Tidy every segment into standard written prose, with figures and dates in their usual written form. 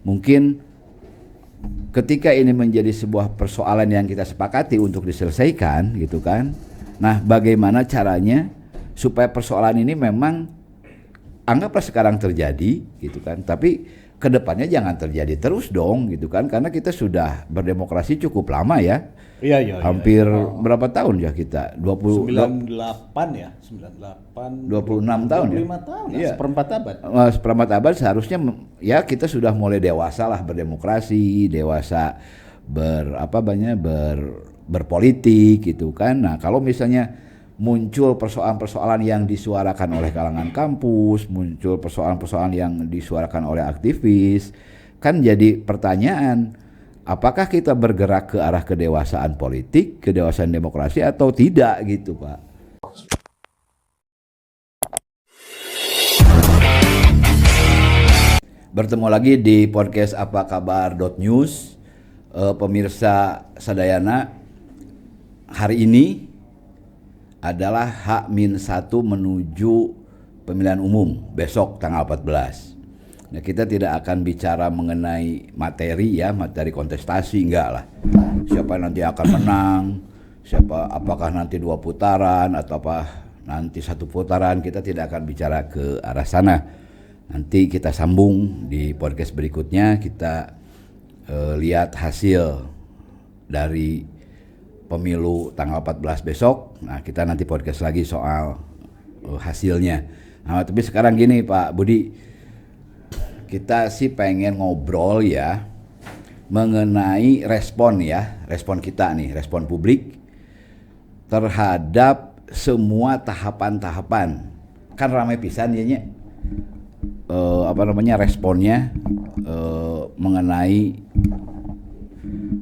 Mungkin ketika ini menjadi sebuah persoalan yang kita sepakati untuk diselesaikan gitu kan. Nah, bagaimana caranya supaya persoalan ini memang anggaplah sekarang terjadi gitu kan, tapi kedepannya jangan terjadi terus dong gitu kan, karena kita sudah berdemokrasi cukup lama ya. Iya. Hampir berapa tahun ya kita? 98 ya, 98 26 tahun ya? 25 tahun ya, Iya. seperempat abad. Seperempat abad seharusnya ya kita sudah mulai dewasa lah berdemokrasi, dewasa berpolitik gitu kan. Nah, kalau misalnya muncul persoalan-persoalan yang disuarakan oleh kalangan kampus, muncul persoalan-persoalan yang disuarakan oleh aktivis, kan jadi pertanyaan, apakah kita bergerak ke arah kedewasaan politik, kedewasaan demokrasi atau tidak gitu, Pak? Bertemu lagi di podcast Apa Kabar .news. Pemirsa sadayana, hari ini adalah H-1 menuju pemilihan umum besok tanggal 14. Nah, kita tidak akan bicara mengenai materi kontestasi, enggak lah. Siapa nanti akan menang, apakah nanti 2 putaran atau apa nanti 1 putaran, kita tidak akan bicara ke arah sana. Nanti kita sambung di podcast berikutnya, kita lihat hasil dari pemilu tanggal 14 besok. Nah, kita nanti podcast lagi soal hasilnya. Nah, tapi sekarang gini Pak Budi, kita sih pengen ngobrol ya mengenai respon kita nih, respon publik terhadap semua tahapan-tahapan. Kan ramai pisan ya responnya mengenai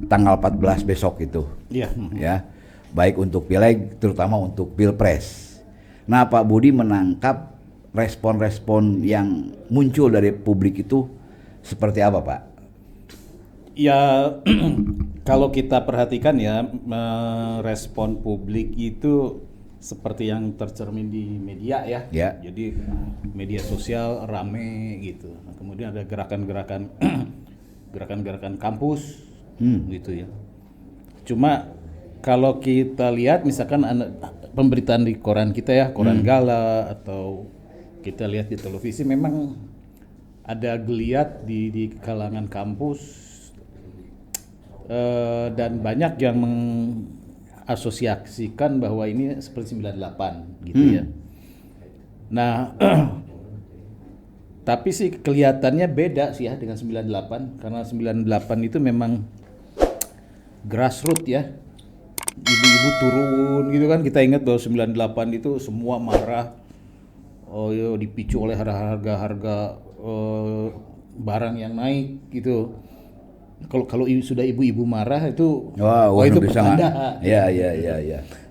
tanggal 14 besok itu. Iya. Ya, baik untuk pileg terutama untuk pilpres. Nah, Pak Budi menangkap respon-respon yang muncul dari publik itu seperti apa, Pak? Ya, kalau kita perhatikan ya, respon publik itu seperti yang tercermin di media ya. Jadi media sosial rame gitu. Nah, kemudian ada gerakan-gerakan gerakan-gerakan kampus gitu ya. Cuma kalau kita lihat misalkan pemberitaan di koran kita ya, koran Gala, atau kita lihat di televisi, memang ada geliat di kalangan kampus, dan banyak yang mengasosiasikan bahwa ini seperti 98 gitu ya. Nah, tapi sih kelihatannya beda sih ya dengan 98, karena 98 itu memang grassroots ya. Ibu-ibu turun gitu kan, kita ingat bahwa 98 itu semua marah, dipicu oleh harga-harga barang yang naik gitu. Kalau sudah ibu-ibu marah itu itu pertanda. Ya.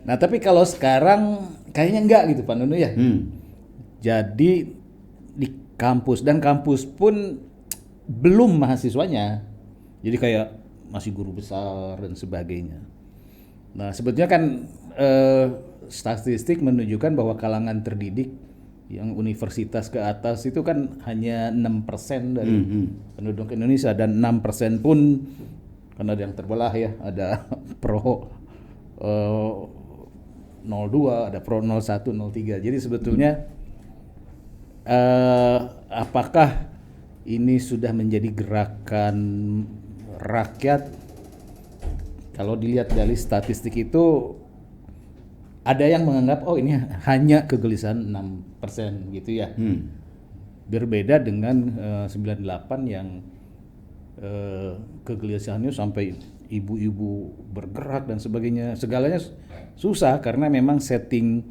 Nah, tapi kalau sekarang kayaknya enggak gitu Pak Nunu ya. Jadi di kampus, dan kampus pun belum mahasiswanya. Jadi kayak masih guru besar dan sebagainya. Nah, sebetulnya kan statistik menunjukkan bahwa kalangan terdidik yang universitas ke atas itu kan hanya 6% dari penduduk Indonesia, dan 6% pun karena ada yang terbelah ya, ada pro 02, ada pro 01, 03. Jadi sebetulnya apakah ini sudah menjadi gerakan rakyat? Kalau dilihat dari statistik itu, ada yang menganggap ini hanya kegelisahan 6% gitu ya. Berbeda dengan 98 yang kegelisahannya sampai ibu-ibu bergerak dan sebagainya. Segalanya susah karena memang setting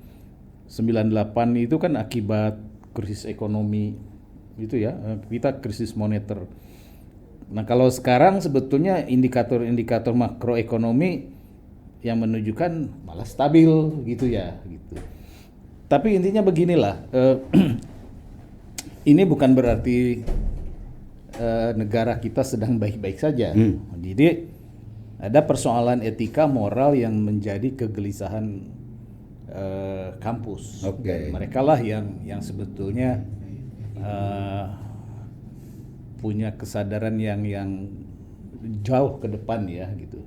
98 itu kan akibat krisis ekonomi gitu ya. Kita krisis moneter. Nah, kalau sekarang sebetulnya indikator-indikator makroekonomi yang menunjukkan malah stabil gitu ya gitu. Tapi intinya beginilah, ini bukan berarti negara kita sedang baik-baik saja. Jadi ada persoalan etika moral yang menjadi kegelisahan kampus. Dan mereka lah yang sebetulnya punya kesadaran yang jauh ke depan ya gitu.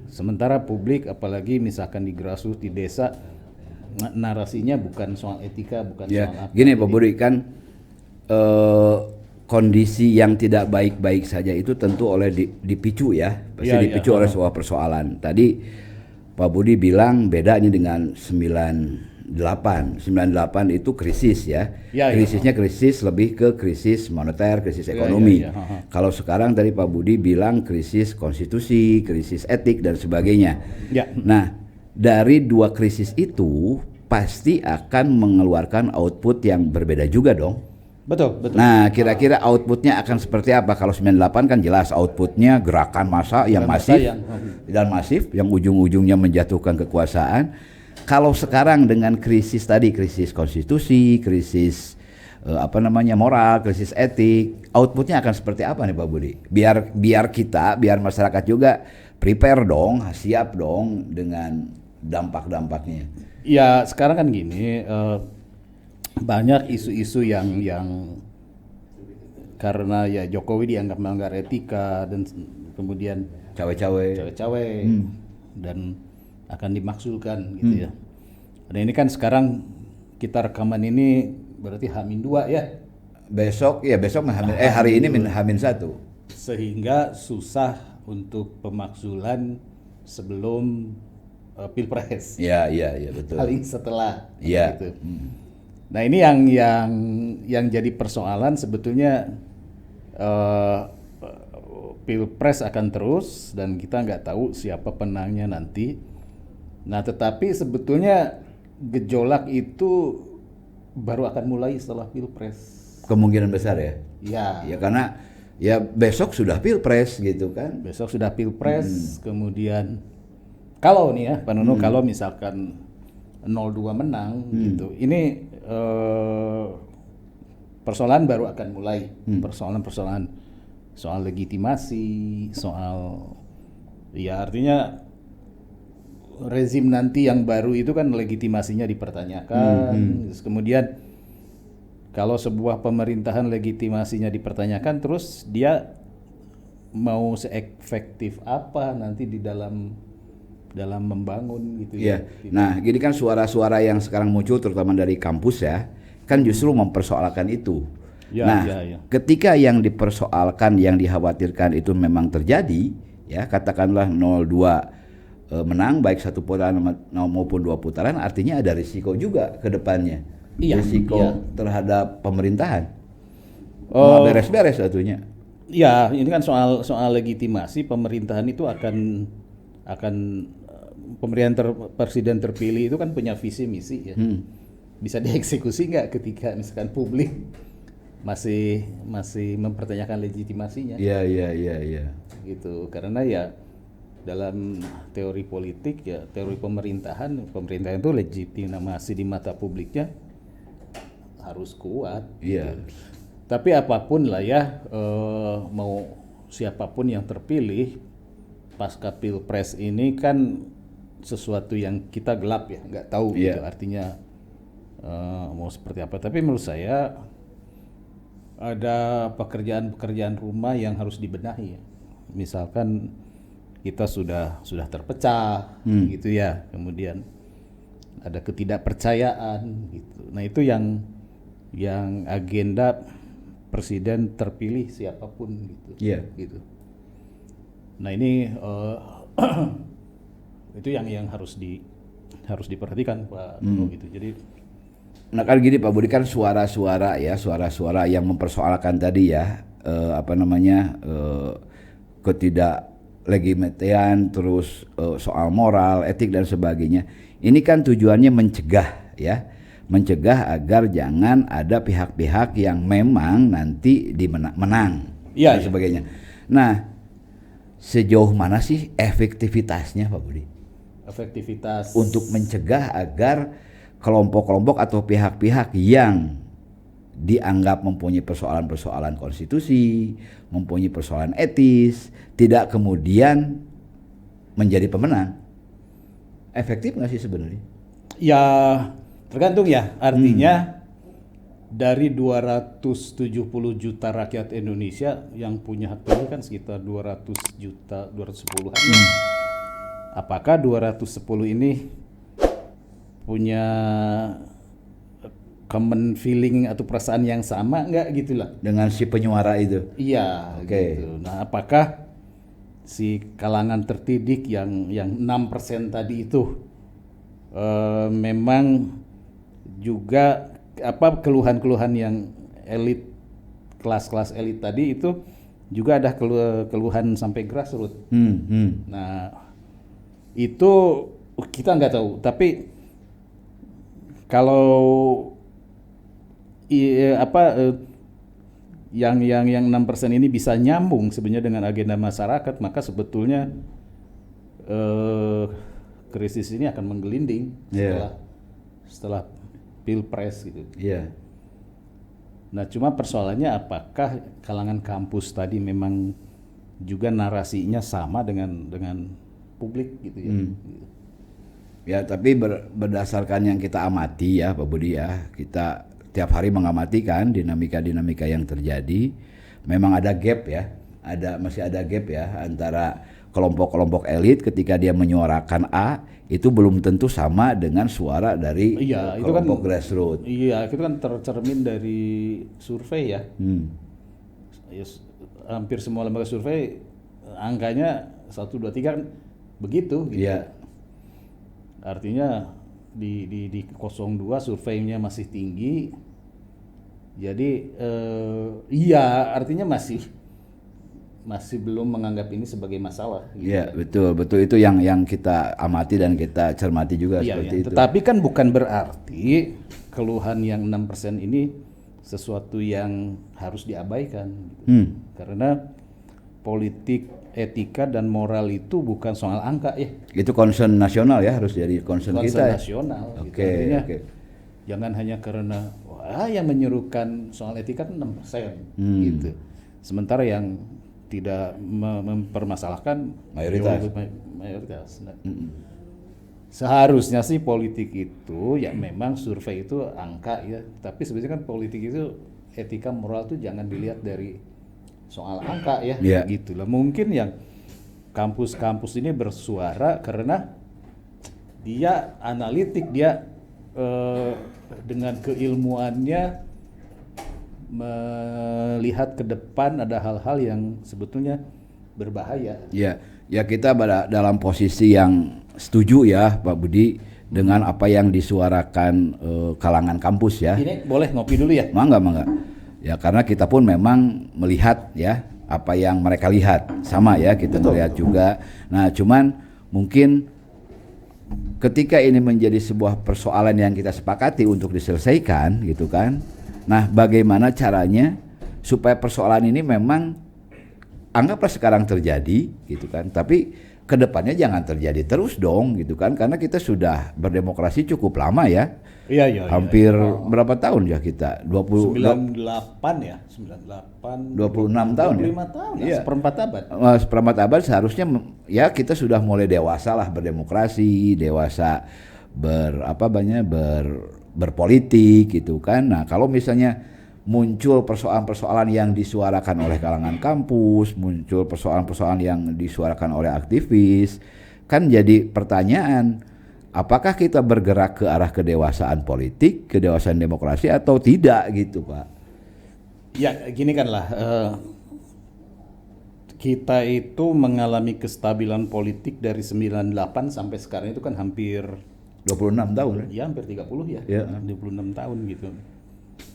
Sementara publik apalagi misalkan di grassroots di desa narasinya bukan soal etika, bukan soal apa. Gini Pak Budi kan kondisi yang tidak baik-baik saja itu tentu oleh dipicu ya, pasti dipicu oleh sebuah persoalan. Tadi Pak Budi bilang beda ini dengan 98 itu krisis ya. Krisisnya krisis lebih ke krisis moneter, krisis ekonomi. Kalau sekarang tadi Pak Budi bilang krisis konstitusi, krisis etik dan sebagainya. Nah, dari dua krisis itu pasti akan mengeluarkan output yang berbeda juga dong. Betul. Nah, kira-kira outputnya akan seperti apa? Kalau 98 kan jelas outputnya gerakan massa yang masif yang ujung-ujungnya menjatuhkan kekuasaan. Kalau sekarang dengan krisis tadi, krisis konstitusi, krisis moral, krisis etik, outputnya akan seperti apa nih Pak Budi? Biar masyarakat juga prepare dong, siap dong dengan dampak-dampaknya. Ya sekarang kan gini, banyak isu-isu yang karena ya Jokowi dianggap melanggar etika dan kemudian cawe-cawe dan akan dimaksulkan gitu ya. Dan ini kan sekarang kita rekaman ini berarti H-2 ya. Besok hari ini H-1. Sehingga susah untuk pemaksulan sebelum Pilpres. Iya betul. Paling setelah gitu. Nah, ini yang jadi persoalan sebetulnya Pilpres akan terus dan kita nggak tahu siapa penangnya nanti. Nah, tetapi sebetulnya gejolak itu baru akan mulai setelah Pilpres. Kemungkinan besar ya? Ya Karena ya besok sudah Pilpres gitu kan? Besok sudah Pilpres, kemudian kalau nih ya Pak Nuno, kalau misalkan 02 menang gitu, ini persoalan baru akan mulai. Persoalan soal legitimasi, soal ya artinya rezim nanti yang baru itu kan legitimasinya dipertanyakan. Terus kemudian kalau sebuah pemerintahan legitimasinya dipertanyakan, terus dia mau seefektif apa nanti di dalam membangun gitu ya. Nah, gini kan suara-suara yang sekarang muncul terutama dari kampus ya, kan justru mempersoalkan itu. Ketika yang dipersoalkan, yang dikhawatirkan itu memang terjadi, ya katakanlah 02 menang baik satu putaran maupun dua putaran, artinya ada risiko juga ke depannya. Risiko terhadap pemerintahan. Beres-beres satunya. Ya, ini kan soal legitimasi pemerintahan itu akan presiden terpilih itu kan punya visi misi ya. Bisa dieksekusi nggak ketika misalkan publik masih mempertanyakan legitimasinya? Iya. Gitu, karena ya dalam teori politik ya, teori pemerintahan itu legitimasi di mata publiknya harus kuat. Gitu. Tapi apapun lah ya, mau siapapun yang terpilih pasca Pilpres ini kan sesuatu yang kita gelap ya, nggak tahu gitu, artinya mau seperti apa. Tapi menurut saya ada pekerjaan rumah yang harus dibenahi ya. Misalkan kita sudah terpecah gitu ya, kemudian ada ketidakpercayaan gitu. Nah, itu yang agenda presiden terpilih siapapun gitu. Gitu. Nah, ini itu yang harus diperhatikan Pak Nuno gitu. Jadi kan gini Pak Budi, kan suara-suara yang mempersoalkan tadi ya ketidaklegitimasian, terus soal moral, etik dan sebagainya. Ini kan tujuannya mencegah agar jangan ada pihak-pihak yang memang nanti menang dan sebagainya. Nah, sejauh mana sih efektivitasnya Pak Budi? Efektivitas untuk mencegah agar kelompok-kelompok atau pihak-pihak yang dianggap mempunyai persoalan-persoalan konstitusi, mempunyai persoalan etis, tidak kemudian menjadi pemenang. Efektif nggak sih sebenarnya? Ya tergantung ya, artinya dari 270 juta rakyat Indonesia yang punya hak pilih kan sekitar 200 juta, 210-an. Apakah 210 ini punya common feeling atau perasaan yang sama enggak gitu lah dengan si penyuara itu? Iya, gitu. Nah, apakah si kalangan terdidik yang 6% tadi itu memang juga keluhan-keluhan yang elit, kelas-kelas elit tadi itu juga ada keluhan sampai grassroots. Nah, itu kita nggak tahu. Tapi kalau yang 6% ini bisa nyambung sebenarnya dengan agenda masyarakat, maka sebetulnya krisis ini akan menggelinding setelah Pilpres gitu. Nah, cuma persoalannya apakah kalangan kampus tadi memang juga narasinya sama dengan publik gitu ya. Ya, tapi berdasarkan yang kita amati ya Pak Budi ya, kita tiap hari mengamati kan dinamika-dinamika yang terjadi, memang ada gap ya, masih ada gap ya antara kelompok-kelompok elit ketika dia menyuarakan A itu belum tentu sama dengan suara dari kelompok grassroots. Iya, itu kan tercermin dari survei ya. Hampir semua lembaga survei angkanya 1, 2, 3 kan begitu gitu. Iya. Artinya di 02 surveinya masih tinggi. Jadi artinya masih belum menganggap ini sebagai masalah. Iya, gitu. betul itu yang kita amati dan kita cermati juga seperti itu. Tetapi kan bukan berarti keluhan yang 6% ini sesuatu yang harus diabaikan. Karena politik, etika dan moral itu bukan soal angka ya. Itu concern nasional ya, harus jadi concern kita. Concern nasional. Gitu. Jangan hanya karena yang menyerukan soal etika kan 6% gitu. Sementara yang tidak mempermasalahkan mayoritas. Seharusnya sih politik itu ya memang survei itu angka ya, tapi sebenarnya kan politik itu etika moral itu jangan dilihat dari soal angka ya, gitulah. Mungkin yang kampus-kampus ini bersuara karena dia analitik, dia dengan keilmuannya melihat ke depan ada hal-hal yang sebetulnya berbahaya. Ya kita dalam posisi yang setuju ya Pak Budi dengan apa yang disuarakan kalangan kampus ya. Ini boleh ngopi dulu ya? Mangga. Ya karena kita pun memang melihat ya apa yang mereka lihat, sama ya kita melihat juga. Nah cuman mungkin ketika ini menjadi sebuah persoalan yang kita sepakati untuk diselesaikan gitu kan. Nah, bagaimana caranya supaya persoalan ini memang anggaplah sekarang terjadi gitu kan, tapi kedepannya jangan terjadi terus dong gitu kan, karena kita sudah berdemokrasi cukup lama ya. Iya. Hampir berapa tahun ya kita? 98 ya, 96 tahun 25 tahun ya, seperempat abad. Seperempat abad seharusnya ya kita sudah mulai dewasa lah berdemokrasi, dewasa berpolitik gitu kan. Nah kalau misalnya muncul persoalan-persoalan yang disuarakan oleh kalangan kampus, muncul persoalan-persoalan yang disuarakan oleh aktivis, kan jadi pertanyaan, apakah kita bergerak ke arah kedewasaan politik, kedewasaan demokrasi atau tidak gitu Pak? Ya gini kan lah, kita itu mengalami kestabilan politik dari 98 sampai sekarang itu kan hampir 26 tahun ya, hampir 30 ya, 26 tahun gitu.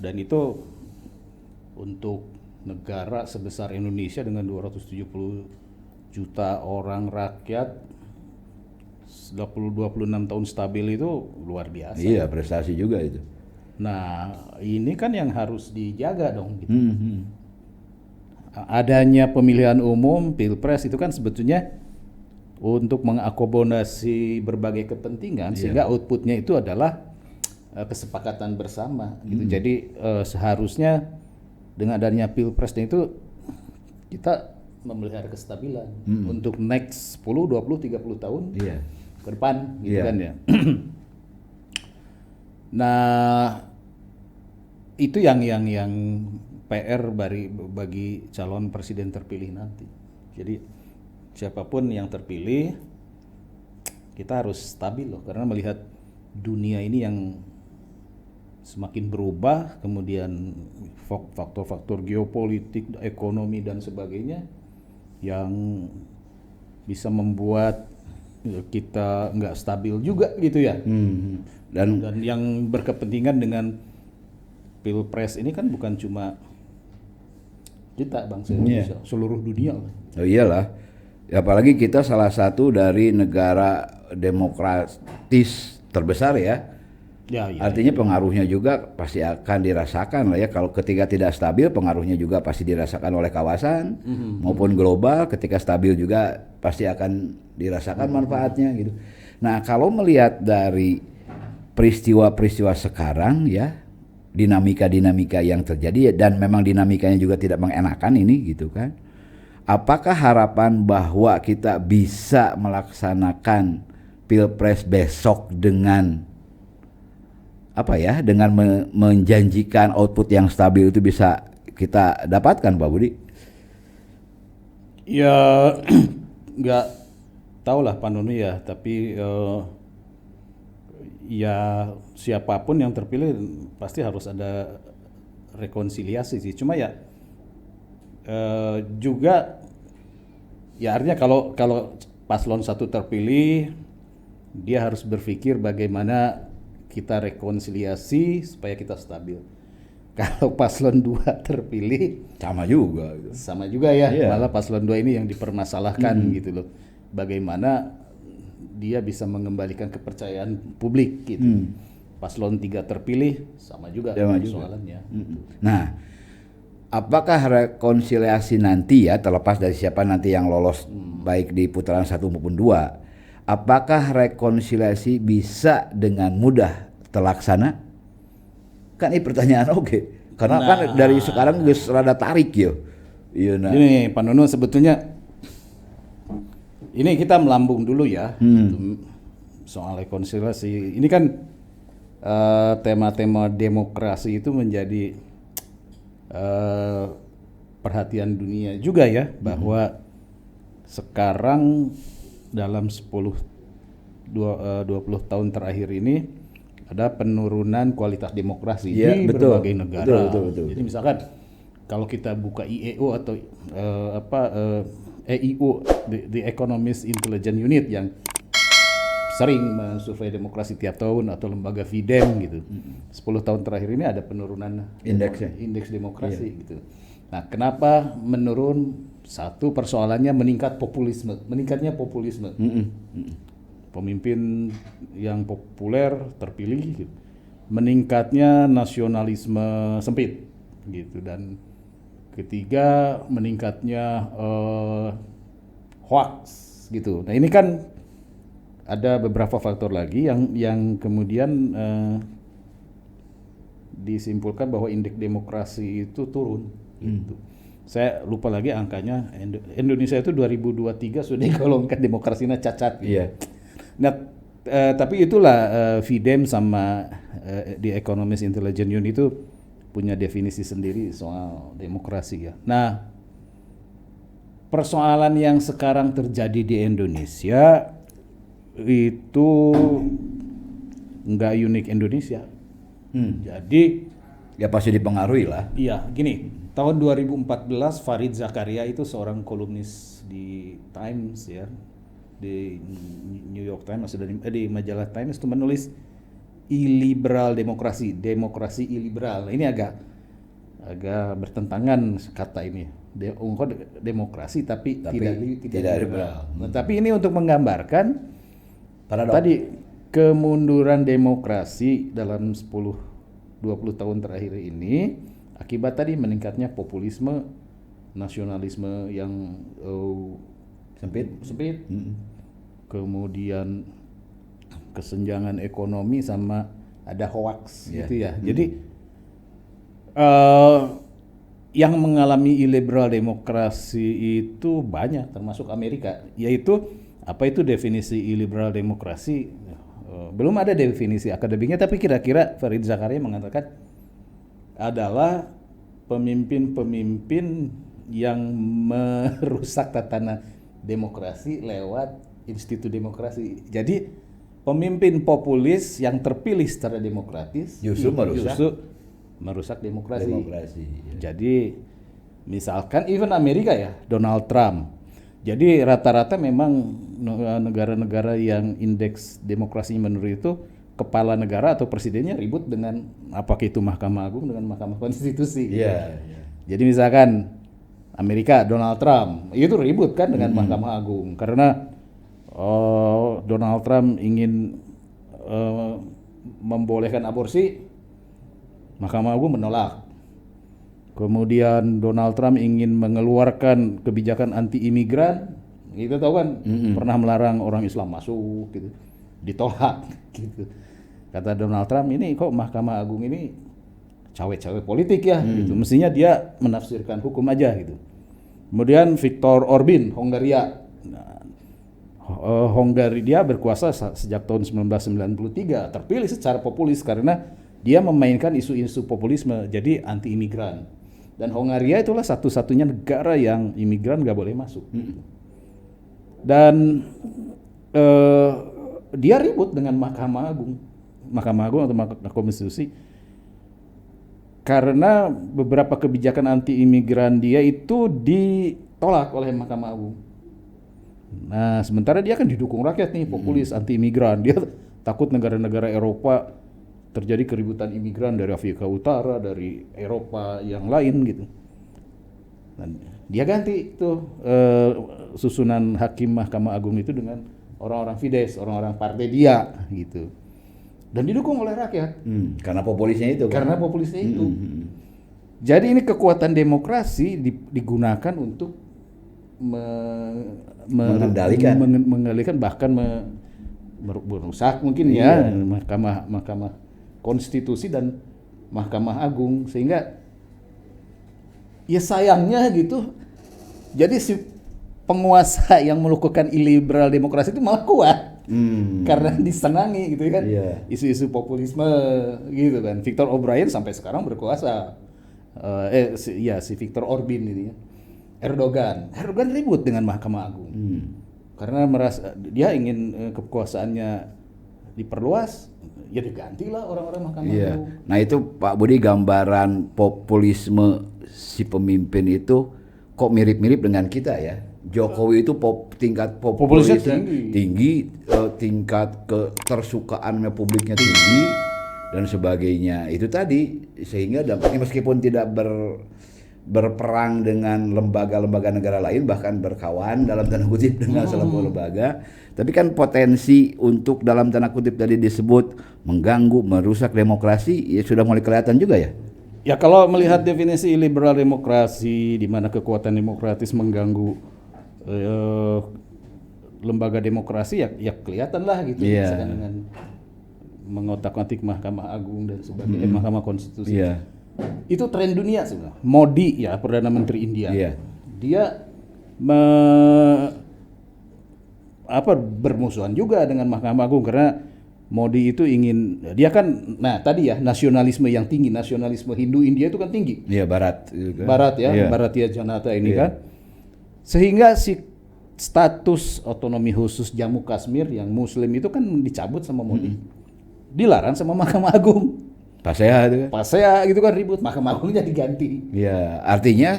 Dan itu untuk negara sebesar Indonesia dengan 270 juta orang rakyat, 26 tahun stabil itu luar biasa. Iya, prestasi juga itu. Nah, ini kan yang harus dijaga dong gitu. Adanya pemilihan umum, Pilpres itu kan sebetulnya untuk mengakomodasi berbagai kepentingan, sehingga outputnya itu adalah kesepakatan bersama gitu. Jadi seharusnya dengan adanya Pilpres itu kita memelihara kestabilan untuk next 10, 20, 30 tahun ke depan gitu kan ya. Nah, itu yang PR bagi calon presiden terpilih nanti. Jadi siapapun yang terpilih, kita harus stabil loh, karena melihat dunia ini yang semakin berubah, kemudian faktor-faktor geopolitik, ekonomi dan sebagainya yang bisa membuat kita nggak stabil juga gitu ya. Dan yang berkepentingan dengan Pilpres ini kan bukan cuma kita bangsa Indonesia, seluruh dunia. Oh iyalah, apalagi kita salah satu dari negara demokratis terbesar ya. Artinya pengaruhnya juga pasti akan dirasakan lah ya. Kalau ketika tidak stabil, pengaruhnya juga pasti dirasakan oleh kawasan maupun global. Ketika stabil juga pasti akan dirasakan manfaatnya gitu. Nah, kalau melihat dari peristiwa-peristiwa sekarang ya, dinamika-dinamika yang terjadi dan memang dinamikanya juga tidak mengenakan ini gitu kan. Apakah harapan bahwa kita bisa melaksanakan Pilpres besok dengan dengan menjanjikan output yang stabil itu bisa kita dapatkan, Pak Budi? Ya nggak tahu lah Pak Nunu ya, tapi ya siapapun yang terpilih pasti harus ada rekonsiliasi sih. Cuma ya juga ya artinya kalau paslon 1 terpilih, dia harus berpikir bagaimana kita rekonsiliasi supaya kita stabil. Kalau paslon 2 terpilih sama juga ya. Malah paslon 2 ini yang dipermasalahkan gitu loh. Bagaimana dia bisa mengembalikan kepercayaan publik gitu. Paslon 3 terpilih sama juga soalannya. Nah, apakah rekonsiliasi nanti ya, terlepas dari siapa nanti yang lolos baik di putaran 1 maupun 2, apakah rekonsiliasi bisa dengan mudah terlaksana? Kan ini pertanyaan karena kan dari sekarang geus rada tarik ya. Ini Pak Nunu, sebetulnya ini kita melambung dulu ya soal rekonsiliasi. Ini kan tema-tema demokrasi itu menjadi perhatian dunia juga ya, bahwa sekarang dalam 20 tahun terakhir ini ada penurunan kualitas demokrasi di berbagai negara. Betul. Jadi misalkan kalau kita buka IEO atau EIU, The Economist Intelligence Unit, yang sering mensurvei demokrasi tiap tahun, atau lembaga FIDEM gitu. 10 tahun terakhir ini ada penurunan indeks demokrasi gitu. Nah, kenapa menurun? Satu, persoalannya meningkatnya populisme. Pemimpin yang populer terpilih gitu. Meningkatnya nasionalisme sempit gitu. Dan ketiga, meningkatnya hoax gitu. Nah, ini kan ada beberapa faktor lagi yang kemudian disimpulkan bahwa indeks demokrasi itu turun gitu. Saya lupa lagi angkanya. Indonesia itu 2023 sudah digolongkan demokrasinya cacat gitu. Nah, tapi itulah FIDEM sama The Economist Intelligence Unit itu punya definisi sendiri soal demokrasi ya. Nah, persoalan yang sekarang terjadi di Indonesia itu nggak unik Indonesia. Jadi ya pasti dipengaruhi lah. Iya, gini. Tahun 2014 Farid Zakaria itu seorang kolumnis di Times ya, di New York Times, di majalah Times, itu menulis iliberal demokrasi iliberal. Ini agak bertentangan kata ini. Demokrasi tapi tidak liberal. Nah, tapi ini untuk menggambarkan tadi kemunduran demokrasi dalam 10-20 tahun terakhir ini akibat tadi meningkatnya populisme, nasionalisme yang sempit, kemudian kesenjangan ekonomi, sama ada hoax gitu ya. Jadi yang mengalami iliberal demokrasi itu banyak, termasuk Amerika. Yaitu apa itu definisi iliberal demokrasi? Belum ada definisi akademiknya, tapi kira-kira Farid Zakaria mengatakan adalah pemimpin-pemimpin yang merusak tatanan demokrasi lewat institut demokrasi. Jadi pemimpin populis yang terpilih secara demokratis justru merusak demokrasi. Ya. Jadi misalkan even Amerika ya, Donald Trump. Jadi rata-rata memang negara-negara yang indeks demokrasinya menurun itu kepala negara atau presidennya ribut dengan apakah itu Mahkamah Agung dengan Mahkamah Konstitusi. Yeah. Jadi misalkan Amerika Donald Trump itu ribut kan dengan Mahkamah Agung karena Donald Trump ingin membolehkan aborsi, Mahkamah Agung menolak. Kemudian Donald Trump ingin mengeluarkan kebijakan anti imigran, kita tahu kan pernah melarang orang Islam masuk gitu, ditolak gitu. Kata Donald Trump, ini kok Mahkamah Agung ini cawe-cawe politik ya gitu. Mestinya dia menafsirkan hukum aja gitu. Kemudian Viktor Orbán, Hongaria. Hongaria dia berkuasa sejak tahun 1993, terpilih secara populis karena dia memainkan isu-isu populisme, jadi anti imigran. Dan Hongaria itulah satu-satunya negara yang imigran nggak boleh masuk. Dan dia ribut dengan Mahkamah Agung atau Mahkamah Konstitusi karena beberapa kebijakan anti imigran dia itu ditolak oleh Mahkamah Agung. Nah, sementara dia kan didukung rakyat nih, populis anti imigran. Dia takut negara-negara Eropa terjadi keributan imigran dari Afrika Utara, dari Eropa yang lain gitu. Dan dia ganti tuh susunan hakim Mahkamah Agung itu dengan orang-orang Fidesz, orang-orang partai dia gitu. Dan didukung oleh rakyat. Karena populisnya itu. Karena populisnya itu. Jadi ini kekuatan demokrasi digunakan untuk mengendalikan bahkan merusak mungkin ya Mahkamah Konstitusi dan Mahkamah Agung, sehingga ya sayangnya gitu. Jadi si penguasa yang melakukan iliberal demokrasi itu malah kuat karena disenangi gitu kan, isu-isu populisme gitu kan. Viktor Orbán sampai sekarang berkuasa, si Viktor Orbán ini ya. Erdogan ribut dengan Mahkamah Agung karena merasa dia ingin kekuasaannya diperluas, ya digantilah orang-orang Mahkamah Agung. Nah itu Pak Budi, gambaran populisme si pemimpin itu kok mirip-mirip dengan kita ya. Jokowi itu tingkat populisnya tinggi, tingkat ketersukaan publiknya tinggi dan sebagainya. Itu tadi sehingga dampaknya meskipun tidak berperang dengan lembaga-lembaga negara lain, bahkan berkawan dalam tanda kutip dengan salah satu lembaga, tapi kan potensi untuk dalam tanda kutip tadi disebut mengganggu, merusak demokrasi ya sudah mulai kelihatan juga ya. Ya kalau melihat definisi liberal demokrasi di mana kekuatan demokratis mengganggu lembaga demokrasi ya kelihatan lah gitu, misalkan dengan mengotak-atik Mahkamah Agung dan sebagainya, Mahkamah Konstitusi. Itu tren dunia sebenarnya. Modi ya, Perdana Menteri India. Dia bermusuhan juga dengan Mahkamah Agung karena Modi itu ingin, dia kan tadi ya nasionalisme yang tinggi, nasionalisme Hindu India itu kan tinggi. Barat kan? Barat ya, Bharatiya Janata ini kan. Sehingga si status otonomi khusus Jammu Kashmir yang muslim itu kan dicabut sama Modi. Dilarang sama Mahkamah Agung. Pasea gitu kan, ribut, Mahkamah Agungnya diganti. Ya, artinya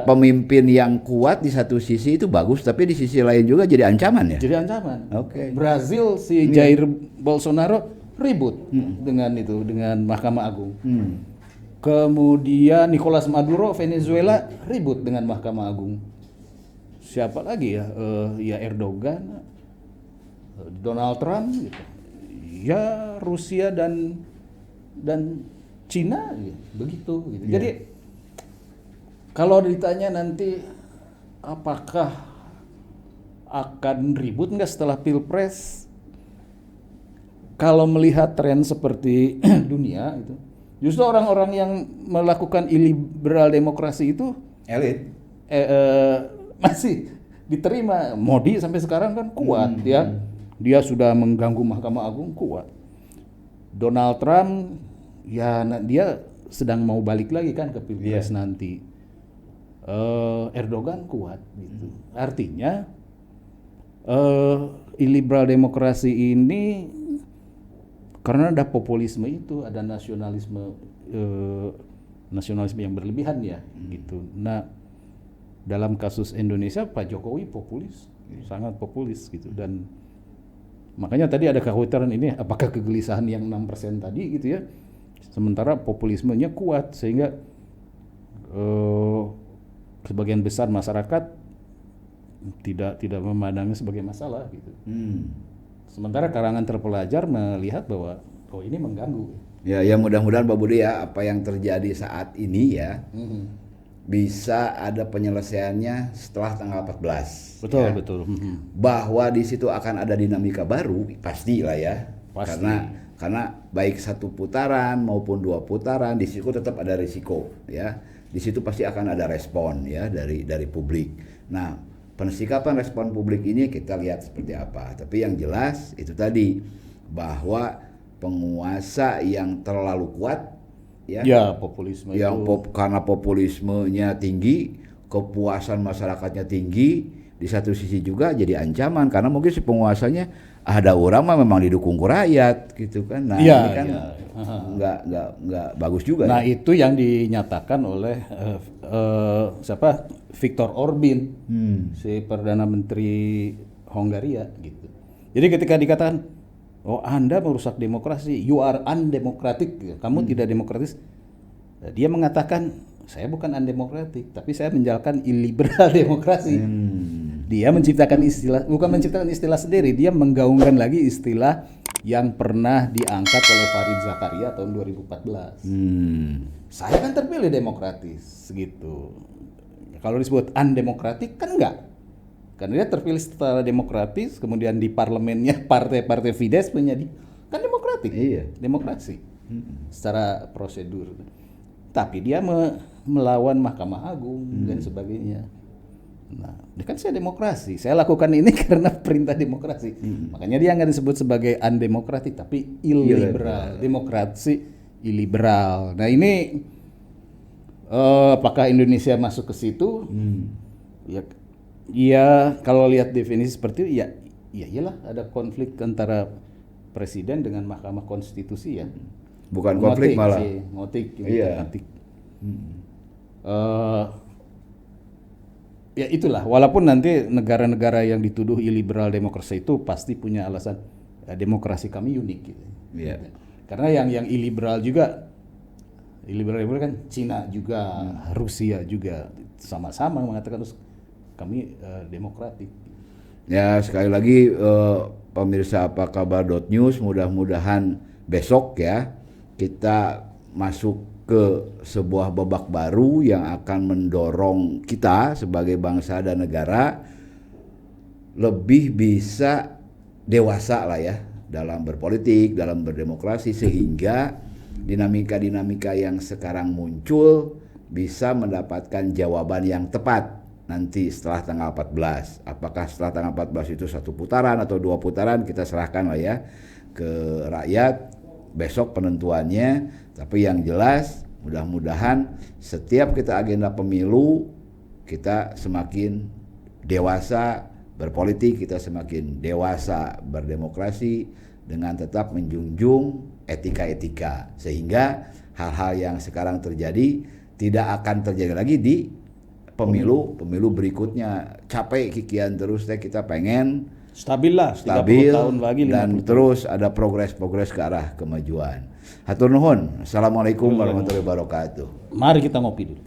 pemimpin yang kuat di satu sisi itu bagus, tapi di sisi lain juga jadi ancaman ya. Jadi ancaman. Oke. Brazil si Jair Bolsonaro ribut dengan Mahkamah Agung. Kemudian Nicolas Maduro Venezuela ribut dengan Mahkamah Agung. Siapa lagi ya? Ya Erdogan, Donald Trump gitu. Ya Rusia dan Cina begitu gitu. Jadi kalau ditanya nanti apakah akan ribut nggak setelah Pilpres, kalau melihat tren seperti dunia itu, justru orang-orang yang melakukan iliberal demokrasi itu elit masih diterima. Modi sampai sekarang kan kuat ya, dia sudah mengganggu Mahkamah Agung kuat. Donald Trump ya dia sedang mau balik lagi kan ke Pilpres nanti. Erdogan kuat gitu. Artinya illiberal demokrasi ini karena ada populisme itu, ada nasionalisme yang berlebihan ya gitu. Nah, dalam kasus Indonesia Pak Jokowi populis, sangat populis gitu, dan makanya tadi ada kekhawatiran ini apakah kegelisahan yang 6% tadi gitu ya. Sementara populismenya kuat sehingga sebagian besar masyarakat tidak memandangnya sebagai masalah gitu. Sementara kalangan terpelajar melihat bahwa ini mengganggu. Ya mudah-mudahan Pak Budi ya, apa yang terjadi saat ini ya bisa ada penyelesaiannya setelah tanggal 14. Betul, ya. betul. Bahwa di situ akan ada dinamika baru pastilah ya. Pasti. Karena baik satu putaran maupun 2 putaran di situ tetap ada risiko ya. Di situ pasti akan ada respon ya dari publik. Nah, pensikapan respon publik ini kita lihat seperti apa. Tapi yang jelas itu tadi bahwa penguasa yang terlalu kuat ya populisme yang itu karena populismenya tinggi, kepuasan masyarakatnya tinggi, di satu sisi juga jadi ancaman karena mungkin si penguasanya ada orang mah memang didukung ku rakyat gitu kan. Nah, ini kan nggak bagus juga. Nah, itu yang dinyatakan oleh siapa? Viktor Orbán, si Perdana Menteri Hongaria gitu. Jadi ketika dikatakan Anda merusak demokrasi, you are undemocratic, kamu tidak demokratis. Dia mengatakan saya bukan undemokratik, tapi saya menjalankan illiberal demokrasi. Dia menciptakan bukan menciptakan istilah sendiri, dia menggaungkan lagi istilah yang pernah diangkat oleh Farid Zakaria tahun 2014. Saya kan terpilih demokratis gitu. Kalau disebut undemokratik kan enggak. Karena dia terpilih secara demokratis, kemudian di parlemennya partai-partai Fidesz menjadi kan demokratik. Iya. Demokrasi. Secara prosedur. Tapi dia melawan Mahkamah Agung dan sebagainya. Nah, kan saya demokrasi. Saya lakukan ini karena perintah demokrasi. Makanya dia nggak disebut sebagai undemokratik, tapi illiberal. Demokrasi illiberal. Nah, ini apakah Indonesia masuk ke situ? Ya, kalau lihat definisi seperti itu, iyalah ada konflik antara presiden dengan Mahkamah Konstitusi ya. Bukan konflik malah. Ngotik. Iya. Ya itulah, walaupun nanti negara-negara yang dituduh illiberal demokrasi itu pasti punya alasan demokrasi kami unik gitu. Yeah. Karena yang illiberal juga, illiberal kan Cina juga, Rusia juga sama-sama mengatakan kami demokratik. Ya sekali lagi pemirsa apa kabar.news, mudah-mudahan besok ya kita masuk ke sebuah babak baru yang akan mendorong kita sebagai bangsa dan negara lebih bisa dewasa lah ya dalam berpolitik, dalam berdemokrasi, sehingga dinamika-dinamika yang sekarang muncul bisa mendapatkan jawaban yang tepat nanti setelah tanggal 14. Apakah setelah tanggal 14 itu 1 putaran atau 2 putaran, kita serahkan lah ya ke rakyat besok penentuannya. Tapi yang jelas mudah-mudahan setiap kita agenda pemilu kita semakin dewasa berpolitik, kita semakin dewasa berdemokrasi dengan tetap menjunjung etika-etika, sehingga hal-hal yang sekarang terjadi tidak akan terjadi lagi di pemilu berikutnya. Capek kikian terus kita pengen stabil 30 tahun lagi dan terus ada progres ke arah kemajuan. Hatur nuhun. Assalamualaikum warahmatullahi wabarakatuh. Mari kita ngopi dulu.